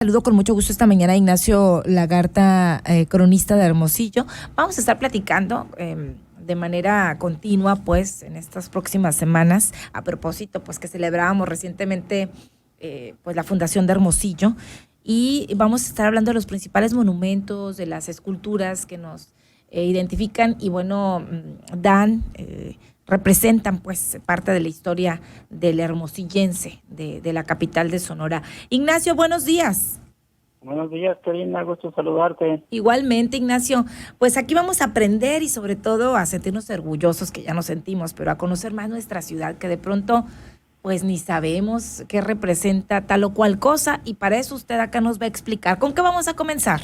Saludo con mucho gusto esta mañana a Ignacio Lagarta, cronista de Hermosillo. Vamos a estar platicando de manera continua, pues, en estas próximas semanas, a propósito, pues, que celebrábamos recientemente, pues, la fundación de Hermosillo, y vamos a estar hablando de los principales monumentos, de las esculturas que nos identifican y, bueno, representan, pues, parte de la historia del hermosillense, de la capital de Sonora. Ignacio, buenos días. Buenos días, Karina, gusto saludarte. Igualmente, Ignacio, pues aquí vamos a aprender y sobre todo a sentirnos orgullosos, que ya nos sentimos, pero a conocer más nuestra ciudad, que de pronto pues ni sabemos qué representa tal o cual cosa, y para eso usted acá nos va a explicar. ¿Con qué vamos a comenzar?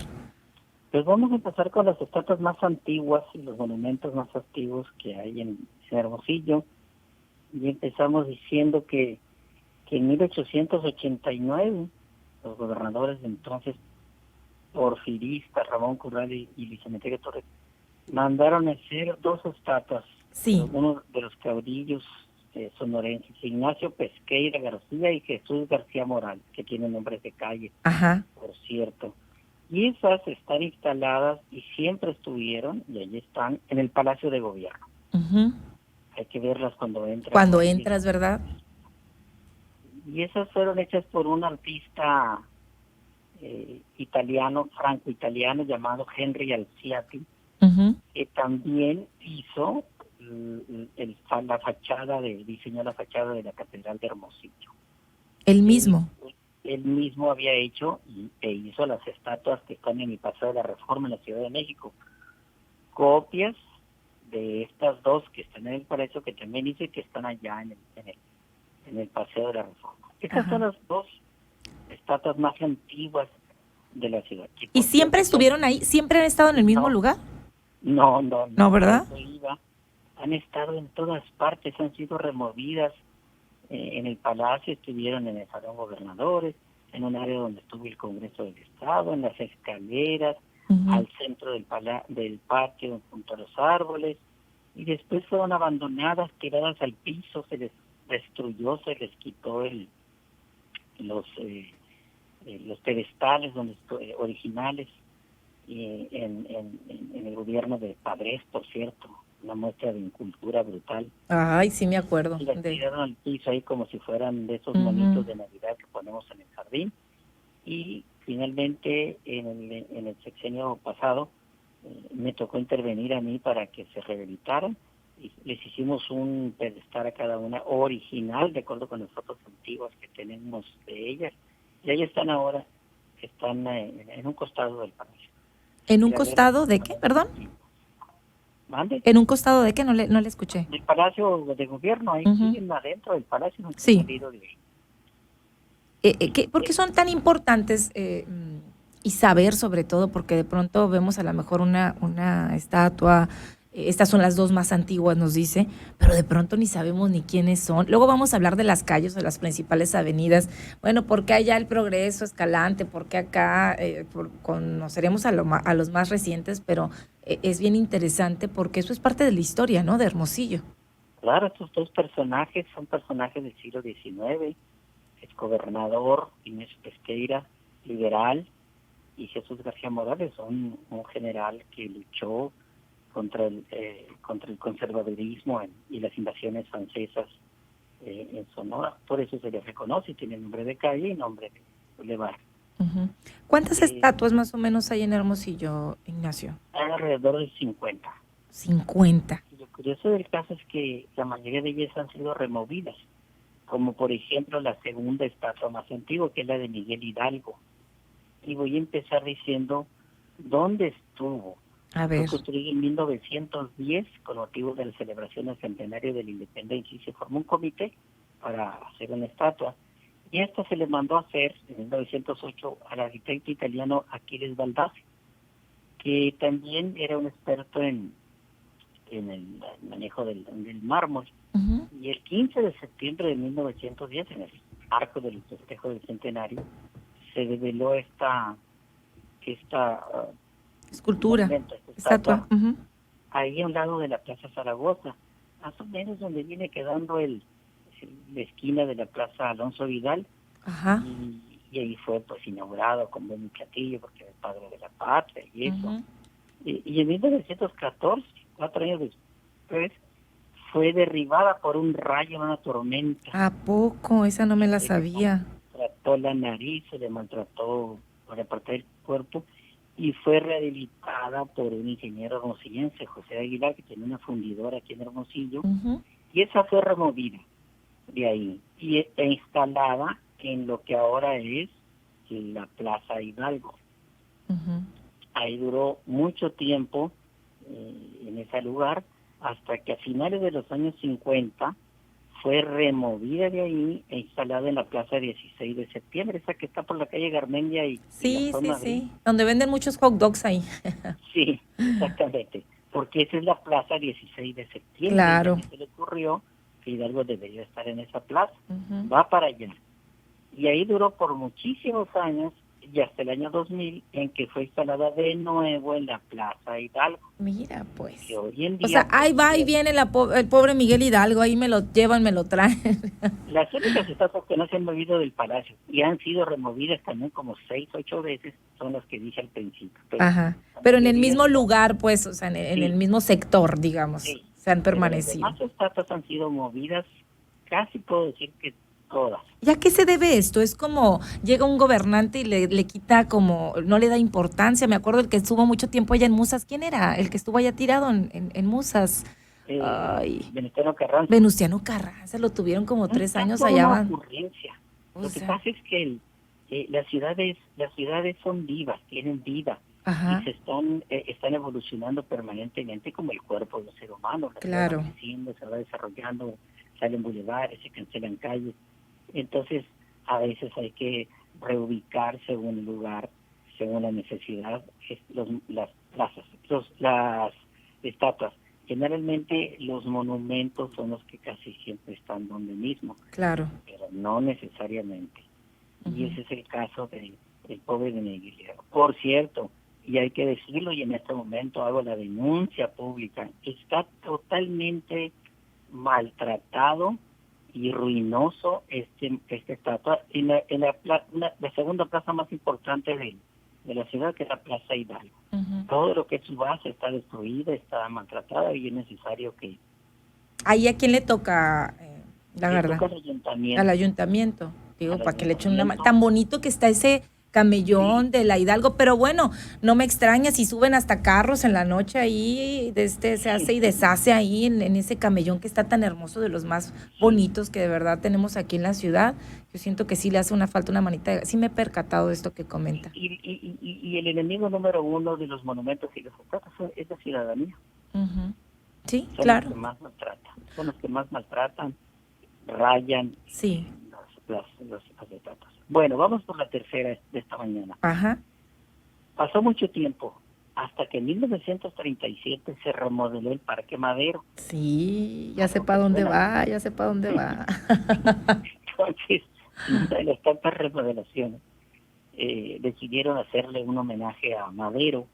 Pues vamos a empezar con las estatuas más antiguas y los monumentos más antiguos que hay en Hermosillo. Y empezamos diciendo que en 1889 los gobernadores de entonces, porfiristas, Ramón Corral y Luis Emeterio Torres, mandaron a hacer dos estatuas de Sí. uno de los caudillos sonorenses, Ignacio Pesqueira García y Jesús García Morales, que tienen nombres de calle, Ajá. por cierto. Y esas están instaladas y siempre estuvieron, y allí están, en el Palacio de Gobierno. Uh-huh. Hay que verlas cuando entra uno Cuando ahí. entras, ¿verdad? Y esas fueron hechas por un artista italiano, franco-italiano, llamado Henry Alciati, Uh-huh. que también hizo la fachada, diseñó la fachada de la Catedral de Hermosillo. El Él, mismo. él mismo había hecho e hizo las estatuas que están en el Paseo de la Reforma en la Ciudad de México. Copias de estas dos que están en el Palacio, que también hizo y que están allá en el Paseo de la Reforma. Estas son Ajá. las dos estatuas más antiguas de la ciudad. Que ¿Y por siempre cierto son, estuvieron ahí? ¿Siempre han estado en el mismo no, lugar? no, No, a ¿verdad? eso iba. Han estado en todas partes, han sido removidas. En el Palacio estuvieron en el Salón Gobernadores, en un área donde estuvo el Congreso del Estado, en las escaleras, Uh-huh. al centro del patio junto a los árboles, y después fueron abandonadas, tiradas al piso, se les destruyó, se les quitó los los pedestales originales en el gobierno de Padres, por cierto, una muestra de incultura brutal. Ay, sí me acuerdo Y las de... tiraron al piso ahí como si fueran de esos Uh-huh. monitos de Navidad que ponemos en el jardín. Y finalmente en el sexenio pasado me tocó intervenir a mí para que se rehabilitaran y les hicimos un pedestal a cada una original, de acuerdo con las fotos antiguas que tenemos de ellas, y ahí están ahora, están en un costado del palacio. Si ¿En un quiere ver, costado de qué? Perdón. mande, ¿En un costado de qué? No le escuché. del palacio de gobierno, ahí Uh-huh. siguen adentro del palacio, no se han Sí. salido de ahí. ¿Por qué son tan importantes y saber sobre todo? Porque de pronto vemos a lo mejor una estatua, estas son las dos más antiguas, nos dice, pero de pronto ni sabemos ni quiénes son. Luego vamos a hablar de las calles o de las principales avenidas. Bueno, ¿por qué allá el Progreso, Escalante? ¿Por qué acá conoceremos a los más recientes? Pero es bien interesante porque eso es parte de la historia, ¿no? De Hermosillo. Claro, estos dos personajes son personajes del siglo XIX, exgobernador Inés Pesqueira, liberal, y Jesús García Morales, un general que luchó contra el conservadurismo y las invasiones francesas en Sonora. Por eso se les reconoce, tiene nombre de calle y nombre de bulevar. Uh-huh. ¿Cuántas Eh, estatuas más o menos hay en Hermosillo, Ignacio? Hay alrededor de 50. 50. Y lo curioso del caso es que la mayoría de ellas han sido removidas, como por ejemplo la segunda estatua más antigua, que es la de Miguel Hidalgo. Y voy a empezar diciendo dónde estuvo. A Fue ver. construido en 1910 con motivo de la celebración del centenario de la independencia y se formó un comité para hacer una estatua. Y esta se le mandó a hacer en 1908 al arquitecto italiano Achilles Baldassi, que también era un experto en el manejo del mármol. Uh-huh. Y el 15 de septiembre de 1910, en el arco del festejo del centenario, se develó esta Escultura, monumento, esta estatua. estatua, Uh-huh. ahí a un lado de la Plaza Zaragoza, más o menos donde viene quedando la esquina de la Plaza Alonso Vidal, Ajá. y y ahí fue pues inaugurado con buen platillo porque era el padre de la patria y eso. Ujú. Y en 1914, 4 años después, fue derribada por un rayo en una tormenta. ¿A poco? Esa no me la Se le sabía. maltrató la nariz, se le maltrató por la parte del cuerpo y fue rehabilitada por un ingeniero hermosillense, José Aguilar, que tenía una fundidora aquí en Hermosillo, Ujú, y esa fue removida de ahí e instalada en lo que ahora es la Plaza Hidalgo. ujú. Ahí duró mucho tiempo en ese lugar, hasta que a finales de los años 50 fue removida de ahí e instalada en la Plaza 16 de Septiembre, esa que está por la calle Garmendia y la Sí, Son sí, Madrid. sí. Donde venden muchos hot dogs ahí. Sí, exactamente, porque esa es la Plaza 16 de Septiembre y a Claro. mí se le ocurrió que Hidalgo debería estar en esa plaza. Ujú. Va para allá. Y ahí duró por muchísimos años y hasta el año 2000 en que fue instalada de nuevo en la Plaza Hidalgo, Mira, que pues. hoy en O día, sea, por ahí va y cierto, viene el pobre Miguel Hidalgo, ahí me lo llevan, me lo traen. las únicas estatuas que no se han movido del palacio y han sido removidas también como 6, 8 veces son las que dije al principio, pero Ajá. la Pero en el mayoría mismo están, lugar, pues, o sea, en el sí, mismo sector, digamos, sí, se han pero las permanecido. demás estatuas han sido movidas, casi puedo decir que todas. ¿Y a qué se debe esto? Es como llega un gobernante y le quita como, no le da importancia. Me acuerdo el que estuvo mucho tiempo allá en Musas. ¿Quién era? El que estuvo allá tirado en Musas. Ay, Venustiano Carranza. Venustiano Carranza, lo tuvieron como No 3 años por allá. una ocurrencia. O Lo que sea, pasa es que las ciudades son vivas, tienen vida y ajá, están evolucionando permanentemente como el cuerpo del ser humano. La ciudad va claro. creciendo, se va desarrollando, salen bulevares, se cancelan calles. Entonces, a veces hay que reubicar según el lugar, según la necesidad, las plazas, las estatuas. Generalmente los monumentos son los que casi siempre están donde mismo, Claro. pero no necesariamente. Y Ujú. ese es el caso del pobre de Miguel Hidalgo. Por cierto, y hay que decirlo, y en este momento hago la denuncia pública, está totalmente maltratado y ruinoso esta estatua en la segunda plaza más importante de la ciudad, que es la Plaza Hidalgo. Ujú. Todo lo que es su base está destruida, está maltratada y es necesario que Ahí a quién le toca, la le verdad. toque Al ayuntamiento, digo, al para que le echen una ayuntamiento. tan bonito que está ese Sí, camellón de la Hidalgo, pero bueno, no me extraña si suben hasta carros en la noche ahí, se hace y deshace ahí en ese camellón que está tan hermoso, de los más sí. bonitos que de verdad tenemos aquí en la ciudad. Yo siento que sí le hace una falta una manita, sí me he percatado de esto que comenta. Y el enemigo número uno de los monumentos y los estatuas es la ciudadanía. Ujú. Sí, Son los claro, que más maltratan. Son los que más maltratan, rayan sí, las estatuas. Bueno, vamos por la tercera de esta mañana. ajá, Pasó mucho tiempo hasta que en 1937 se remodeló el Parque Madero, sí, ya a sé lo para que dónde suena, ¿no? va, ya sé para dónde va. Entonces, en una de las tantas remodelaciones, decidieron hacerle un homenaje a Madero,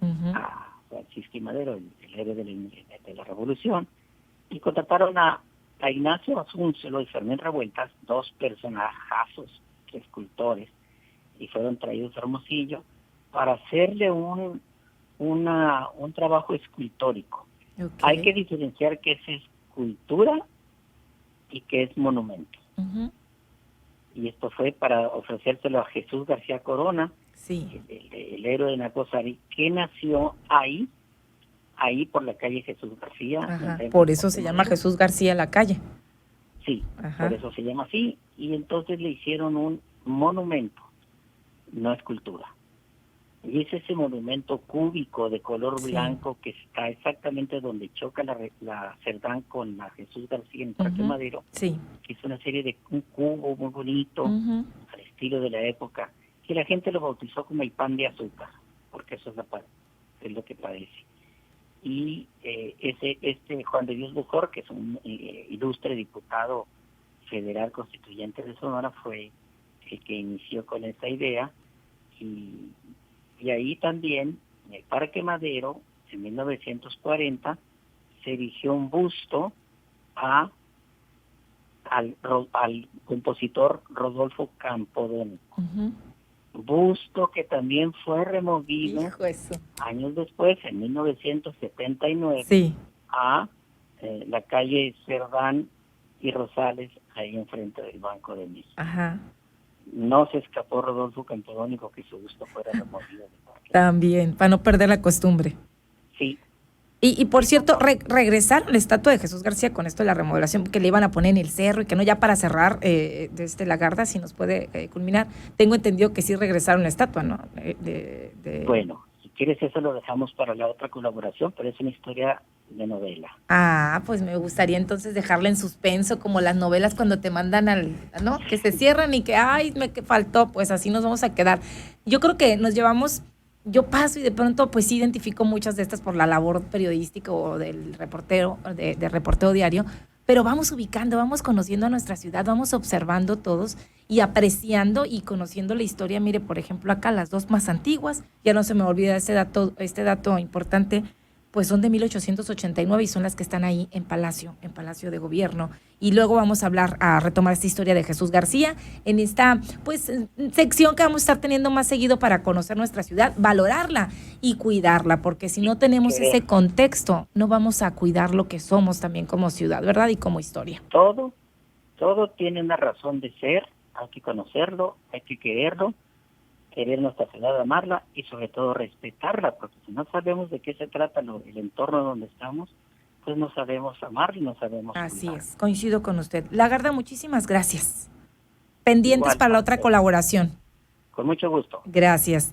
Ujú. a Francisco I. Madero, el héroe de la Revolución, y contrataron a Ignacio Asúncelo y Fermín Revueltas, dos personajazos, escultores, y fueron traídos a Hermosillo para hacerle un trabajo escultórico. Hay Ok. que diferenciar qué es escultura y qué es monumento. Ujú. Y esto fue para ofrecérselo a Jesús García Corona, Sí. el héroe de Nacosari, que nació ahí por la calle Jesús García, Ajá, enfrente por del eso Parque se llama Madero. Jesús García la calle. Sí, por Ajá. eso se llama así. Y entonces le hicieron un monumento, no escultura. Y es ese monumento cúbico de color Sí. blanco que está exactamente donde choca la Cerdán con la Jesús García en Parque Ujú. Madero, Sí. que es una serie de un cubo muy bonito, Ujú. al estilo de la época, que la gente lo bautizó como el pan de azúcar, porque eso es lo que parece. Y este Juan de Dios Bujor, que es un ilustre diputado federal constituyente de Sonora, fue el que inició con esta idea, y, y ahí también, en el Parque Madero, en 1940, se erigió un busto a al compositor Rodolfo Campodónico. Ujú. Busto que también fue removido Hijo eso. años después, en 1979, Sí. a la calle Cerdán y Rosales, ahí enfrente del Banco de México. Ajá. No se escapó Rodolfo Campodónico que su busto fuera removido del parque. También, para no perder la costumbre. Sí, Y por cierto, regresaron la estatua de Jesús García con esto de la remodelación que le iban a poner en el cerro y que no, ya para cerrar la Garda, si nos puede culminar. Tengo entendido que sí regresaron la estatua, ¿no? Bueno, si quieres eso lo dejamos para la otra colaboración, pero es una historia de novela. Ah, pues me gustaría entonces dejarla en suspenso, como las novelas cuando te mandan ¿no? Que se cierran y que, ay, que faltó, pues así nos vamos a quedar. Yo creo que nos llevamos, yo paso y de pronto pues sí identifico muchas de estas por la labor periodística o del reportero, de reporteo diario, pero vamos ubicando, vamos conociendo a nuestra ciudad, vamos observando todos y apreciando y conociendo la historia. Mire, por ejemplo, acá las dos más antiguas, ya no se me olvida este dato importante, pues son de 1889 y son las que están ahí en Palacio de Gobierno. Y luego vamos a retomar esta historia de Jesús García en esta pues sección que vamos a estar teniendo más seguido para conocer nuestra ciudad, valorarla y cuidarla, porque si no tenemos ese contexto, no vamos a cuidar lo que somos también como ciudad, ¿verdad? Y como historia. Todo tiene una razón de ser, hay que conocerlo, hay que querer nuestra ciudad, amarla y sobre todo respetarla, porque si no sabemos de qué se trata el entorno donde estamos, pues no sabemos amar y no sabemos Así cuidar. es, coincido con usted. Lagarda, muchísimas gracias. Pendientes Igual, para la otra colaboración. con mucho gusto. Gracias.